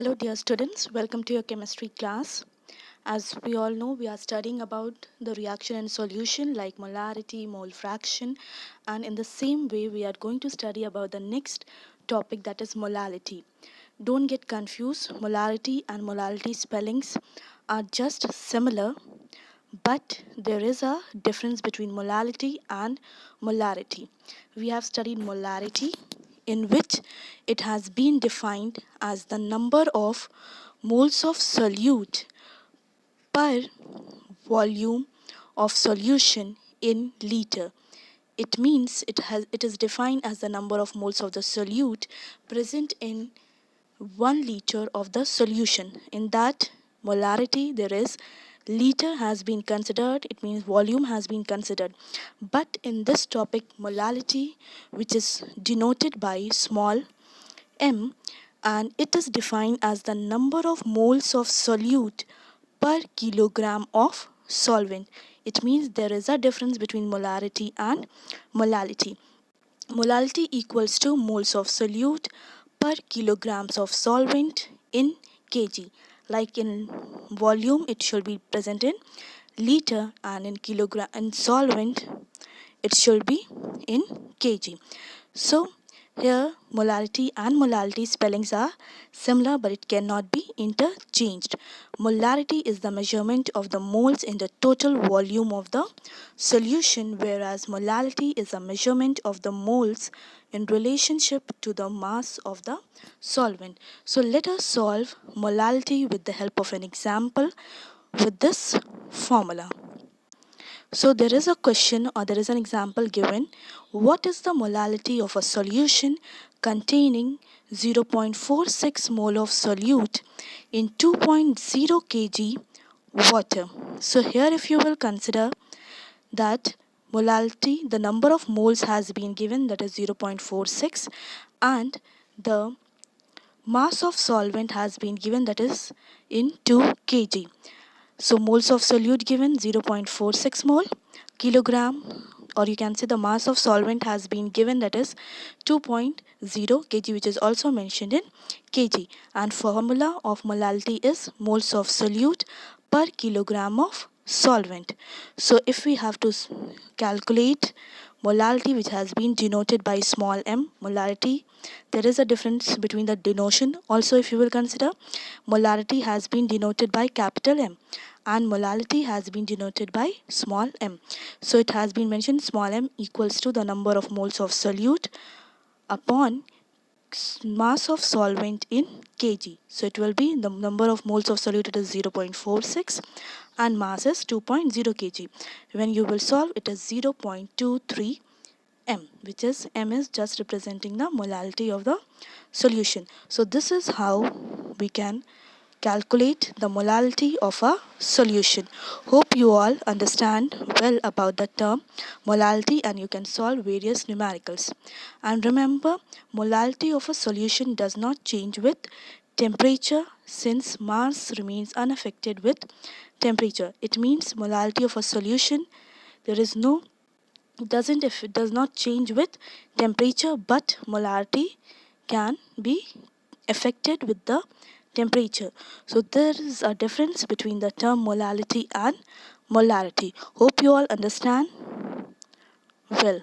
Hello, dear students. Welcome to your chemistry class. As we all know, we are studying about the reaction and solution like molarity, mole fraction, and in the same way, we are going to study about the next topic, that is molality. Don't get confused. Molarity and molality spellings are just similar, but there is a difference between molality and molarity. We have studied molarity, in which it has been defined as the number of moles of solute per volume of solution in liter. It means it is defined as the number of moles of the solute present in 1 liter of the solution. In that molarity, there is liter has been considered, it means volume has been considered. But in this topic, molality, which is denoted by small m, and it is defined as the number of moles of solute per kilogram of solvent. It means there is a difference between molarity and molality. Molality equals to moles of solute per kilograms of solvent in kg. Like in volume, it should be present in liter, and in kilogram and solvent, it should be in kg. So here molarity and molality spellings are similar, but it cannot be interchanged. Molarity is the measurement of the moles in the total volume of the solution, whereas molality is a measurement of the moles in relationship to the mass of the solvent. So let us solve molality with the help of an example with this formula. So there is a question, or there is an example given. What is the molality of a solution containing 0.46 mole of solute in 2.0 kg water? So here, if you will consider that molality, the number of moles has been given, that is 0.46, and the mass of solvent has been given, that is in 2 kg. So moles of solute given 0.46 mole, kilogram, or you can say the mass of solvent has been given, that is 2.0 kg, which is also mentioned in kg. And formula of molality is moles of solute per kilogram of solvent. So if we have to calculate molality, which has been denoted by small m, molarity, there is a difference between the denotation. Also, if you will consider, molarity has been denoted by capital M and molality has been denoted by small m. So it has been mentioned small m equals to the number of moles of solute upon mass of solvent in kg. So it will be the number of moles of solute, it is 0.46, and mass is 2.0 kg. When you will solve, it is 0.23 m, which is m is just representing the molality of the solution. So this is how we can calculate the molality of a solution. Hope you all understand well about the term molality and you can solve various numericals. And remember, molality of a solution does not change with temperature, since mass remains unaffected with temperature. It means molality of a solution, there is no doesn't if it does not change with temperature, but molarity can be affected with the temperature. So there is a difference between the term molality and molarity. Hope you all understand well.